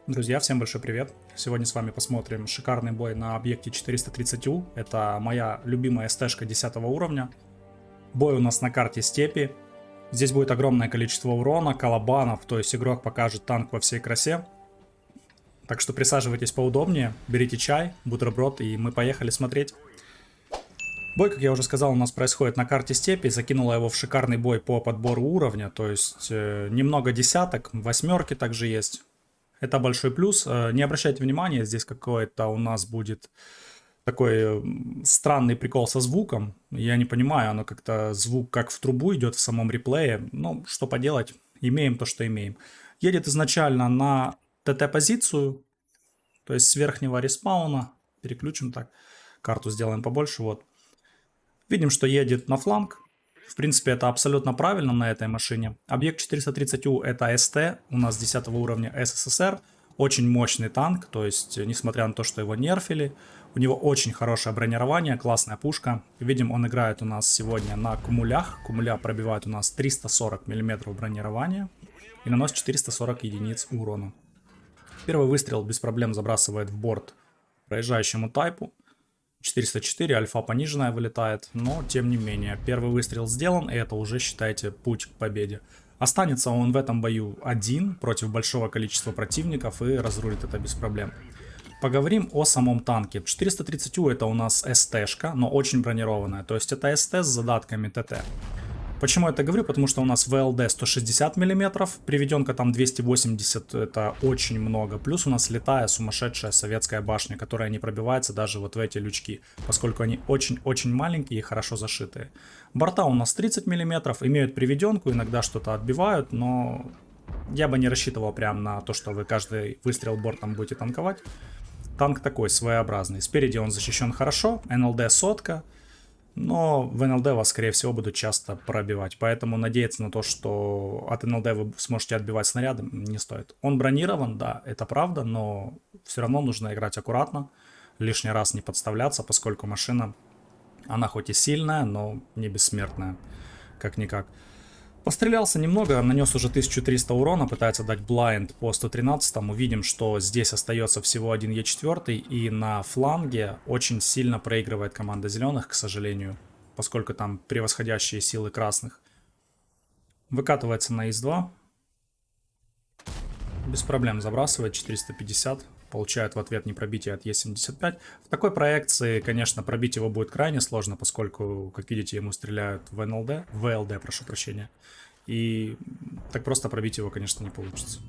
Друзья, всем большой привет! Сегодня с вами посмотрим шикарный бой на объекте 430У. Это моя любимая СТ-шка 10 уровня. Бой у нас на карте степи. Здесь будет огромное количество урона, колобанов, то есть игрок покажет танк во всей красе. Так что присаживайтесь поудобнее, берите чай, бутерброд и мы поехали смотреть. Бой, как я уже сказал, у нас происходит на карте степи. Закинула его в шикарный бой по подбору уровня, то есть немного десяток, восьмерки также есть. Это большой плюс. Не обращайте внимания, здесь какой-то у нас будет такой странный прикол со звуком. Я не понимаю, оно как-то звук как в трубу идет в самом реплее. Ну, что поделать, имеем то, что имеем. Едет изначально на ТТ-позицию, то есть с верхнего респауна. Переключим так, карту сделаем побольше, вот. Видим, что едет на фланг. В принципе, это абсолютно правильно на этой машине. Объект 430У это СТ, у нас 10 уровня СССР. Очень мощный танк, то есть, несмотря на то, что его нерфили, у него очень хорошее бронирование, классная пушка. Видим, он играет у нас сегодня на кумулях. Кумуля пробивает у нас 340 мм бронирования и наносит 440 единиц урона. Первый выстрел без проблем забрасывает в борт проезжающему тайпу. 404, альфа пониженная вылетает, но тем не менее, первый выстрел сделан, и это уже, считайте, путь к победе. Останется он в этом бою один против большого количества противников и разрулит это без проблем. Поговорим о самом танке. 430У это у нас СТ-шка, но очень бронированная, то есть это СТ с задатками ТТ. Почему я это говорю? Потому что у нас ВЛД 160 мм, приведенка там 280, это очень много. Плюс у нас летая сумасшедшая советская башня, которая не пробивается даже вот в эти лючки, поскольку они очень-очень маленькие и хорошо зашитые. Борта у нас 30 мм, имеют приведенку, иногда что-то отбивают, но я бы не рассчитывал прям на то, что вы каждый выстрел бортом будете танковать. Танк такой своеобразный. Спереди он защищен хорошо, НЛД сотка. Но в НЛД вас, скорее всего, будут часто пробивать. Поэтому надеяться на то, что от НЛД вы сможете отбивать снаряды, не стоит. Он бронирован, да, это правда, но все равно нужно играть аккуратно. Лишний раз не подставляться, поскольку машина, она хоть и сильная, но не бессмертная. Как-никак. Пострелялся немного, нанес уже 1300 урона, пытается дать блайнд по 113. Увидим, что здесь остается всего один Е4, и на фланге очень сильно проигрывает команда зеленых, к сожалению, поскольку там превосходящие силы красных. Выкатывается на ИС-2. Без проблем забрасывает 450. Получает в ответ непробитие от Е75. В такой проекции, конечно, пробить его будет крайне сложно, поскольку, как видите, ему стреляют в ВЛД, прошу прощения. И так просто пробить его, конечно, не получится.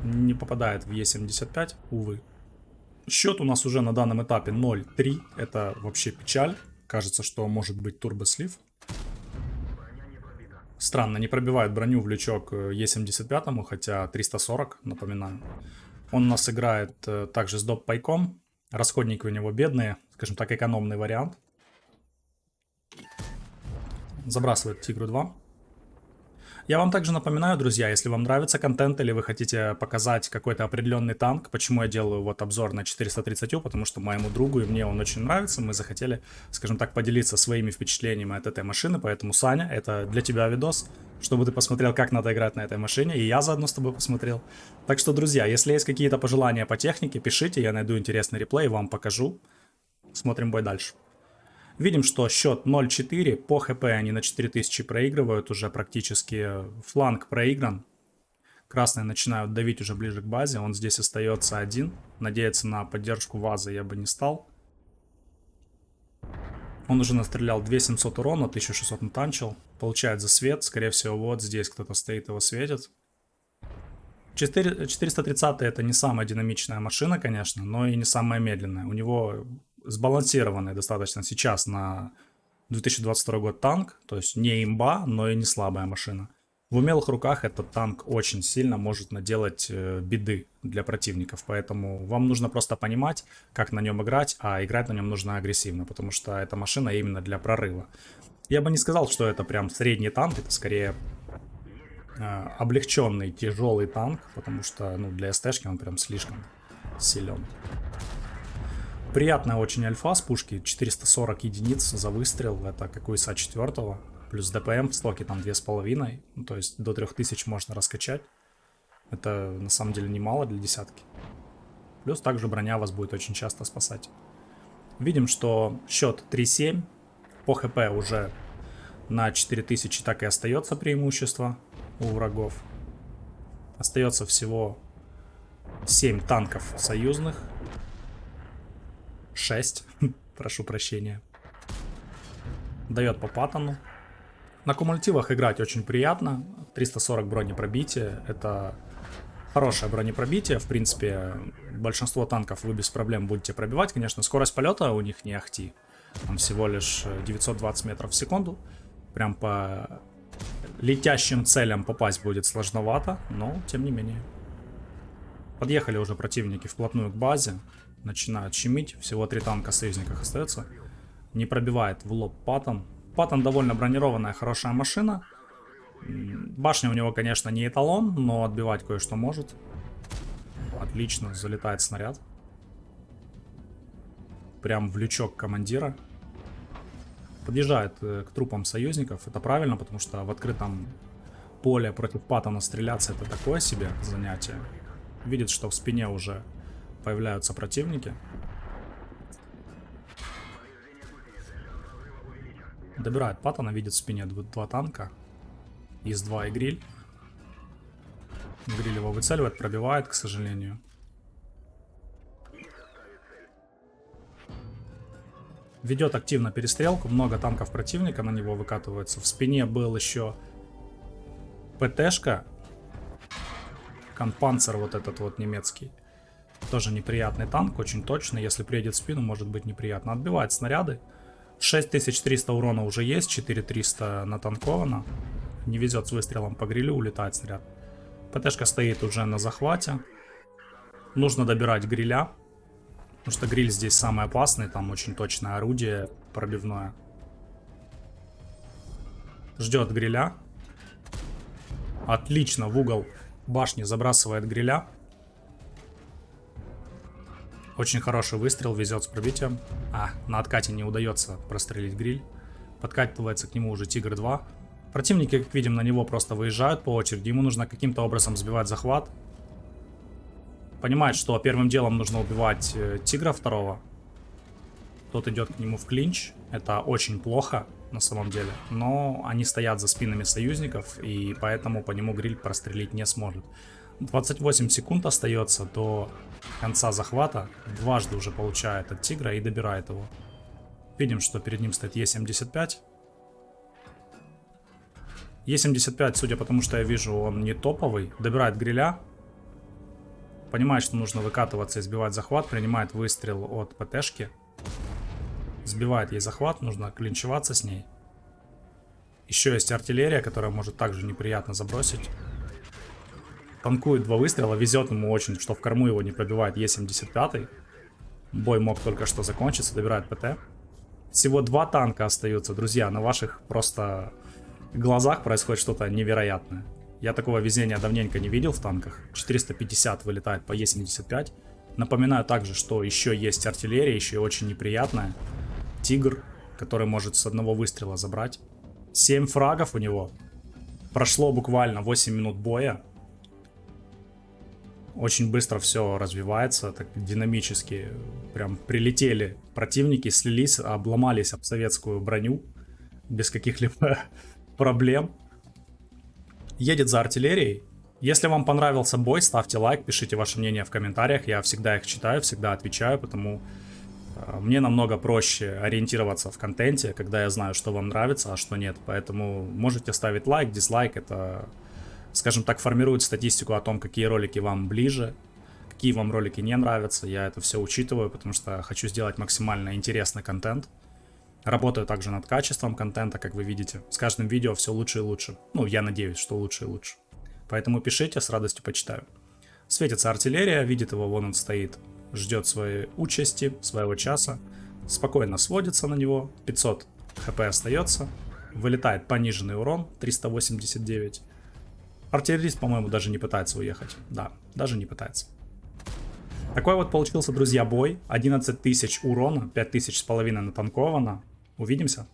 Не попадает в Е75, увы. Счет у нас уже на данном этапе 0-3. Это вообще печаль. Кажется, что может быть турбослив. Странно, не пробивает броню в лючок Е75, хотя 340, напоминаю. Он у нас играет также с доп-пайком. Расходники у него бедные, скажем так, экономный вариант. Забрасывает Тигру 2. Я вам также напоминаю, друзья, если вам нравится контент или вы хотите показать какой-то определенный танк, почему я делаю вот обзор на 430U, потому что моему другу и мне он очень нравится, мы захотели, скажем так, поделиться своими впечатлениями от этой машины, поэтому, Саня, это для тебя видос, чтобы ты посмотрел, как надо играть на этой машине, и я заодно с тобой посмотрел. Так что, друзья, если есть какие-то пожелания по технике, пишите, я найду интересный реплей, вам покажу. Смотрим бой дальше. Видим, что счет 0-4, по хп они на 4000 проигрывают уже практически, фланг проигран. Красные начинают давить уже ближе к базе, он здесь остается один. Надеяться на поддержку вазы я бы не стал. Он уже настрелял 2700 урона, 1600 натанчил. Получает засвет, скорее всего вот здесь кто-то стоит, его светит. 430 это не самая динамичная машина, конечно, но и не самая медленная. У него сбалансированный достаточно сейчас на 2022 год танк, то есть не имба, но и не слабая машина. В умелых руках этот танк очень сильно может наделать беды для противников, поэтому вам нужно просто понимать, как на нем играть, а играть на нем нужно агрессивно, потому что эта машина именно для прорыва. Я бы не сказал, что это прям средний танк, это скорее облегченный тяжелый танк, потому что ну, для СТ-шки он прям слишком силен. Приятная очень альфа с пушки, 440 единиц за выстрел, это как у ИСа 4, плюс ДПМ в стоке там 2,5, ну, то есть до 3000 можно раскачать. Это на самом деле немало для десятки. Плюс также броня вас будет очень часто спасать. Видим, что счет 3-7. По хп уже на 4000 так и остается преимущество у врагов. Остается всего 7 танков союзных. 6. Прошу прощения. Дает по паттону. На кумулятивах играть очень приятно. 340 бронепробития. Это хорошее бронепробитие. В принципе, большинство танков вы без проблем будете пробивать. Конечно, скорость полета у них не ахти. Там всего лишь 920 метров в секунду. Прям по летящим целям попасть будет сложновато, но тем не менее. Подъехали уже противники вплотную к базе. Начинают щемить. Всего 3 танка союзников остается. Не пробивает в лоб Паттон. Паттон довольно бронированная, хорошая машина. Башня у него, конечно, не эталон, но отбивать кое-что может. Отлично, залетает снаряд. Прям в лючок командира. Подъезжает к трупам союзников. Это правильно, потому что в открытом поле против Паттона стреляться — это такое себе занятие. Видит, что в спине уже появляются противники. Добирает Паттона, видит в спине 2 танка. ИС-2 и гриль. Гриль его выцеливает, пробивает, к сожалению. Ведет активно перестрелку, много танков противника на него выкатывается. В спине был еще ПТшка. Кампанцер вот этот вот немецкий. Тоже неприятный танк, очень точный. Если приедет в спину, может быть неприятно. Отбивает снаряды. 6300 урона уже есть, 4300 натанковано. Не везет с выстрелом по грилю, улетает снаряд. ПТшка стоит уже на захвате. Нужно добирать гриля. Потому что гриль здесь самый опасный, там очень точное орудие пробивное. Ждет гриля. Отлично, в угол башни забрасывает гриля. Очень хороший выстрел, везет с пробитием. На откате не удается прострелить гриль. Подкатывается к нему уже Тигр-2. Противники, как видим, на него просто выезжают по очереди. Ему нужно каким-то образом сбивать захват. Понимает, что первым делом нужно убивать Тигра второго. Тот идет к нему в клинч. Это очень плохо на самом деле. Но они стоят за спинами союзников, и поэтому по нему гриль прострелить не сможет. 28 секунд остается до конца захвата. Дважды уже получает от Тигра и добирает его. Видим, что перед ним стоит Е75. Е75, судя по тому, что я вижу, он не топовый. Добирает гриля. Понимает, что нужно выкатываться и сбивать захват. Принимает выстрел от ПТшки. Сбивает ей захват. Нужно клинчеваться с ней. Еще есть артиллерия, которая может также неприятно забросить. Танкует 2 выстрела. Везет ему очень, что в корму его не пробивает Е75. Бой мог только что закончиться. Добирает ПТ. Всего 2 танка остаются. Друзья, на ваших просто глазах происходит что-то невероятное. Я такого везения давненько не видел в танках. 450 вылетает по Е75. Напоминаю также, что еще есть артиллерия, еще и очень неприятная. Тигр, который может с одного выстрела забрать. 7 фрагов у него. Прошло буквально 8 минут боя. Очень быстро все развивается, так динамически. Прям прилетели противники, слились, обломались об советскую броню. Без каких-либо проблем. Едет за артиллерией. Если вам понравился бой, ставьте лайк, пишите ваше мнение в комментариях. Я всегда их читаю, всегда отвечаю, потому мне намного проще ориентироваться в контенте, когда я знаю, что вам нравится, а что нет. Поэтому можете ставить лайк, дизлайк. Это, скажем так, формирует статистику о том, какие ролики вам ближе, какие вам ролики не нравятся. Я это все учитываю, потому что хочу сделать максимально интересный контент. Работаю также над качеством контента, как вы видите. С каждым видео все лучше и лучше. Ну, я надеюсь, что лучше и лучше. Поэтому пишите, с радостью почитаю. Светится артиллерия, видит его, вон он стоит. Ждет своей участи, своего часа. Спокойно сводится на него. 500 хп остается. Вылетает пониженный урон, 389. Артиллерист, по-моему, даже не пытается уехать. Да, даже не пытается. Такой вот получился, друзья, бой. 11 тысяч урона, 5500 натанковано. Увидимся.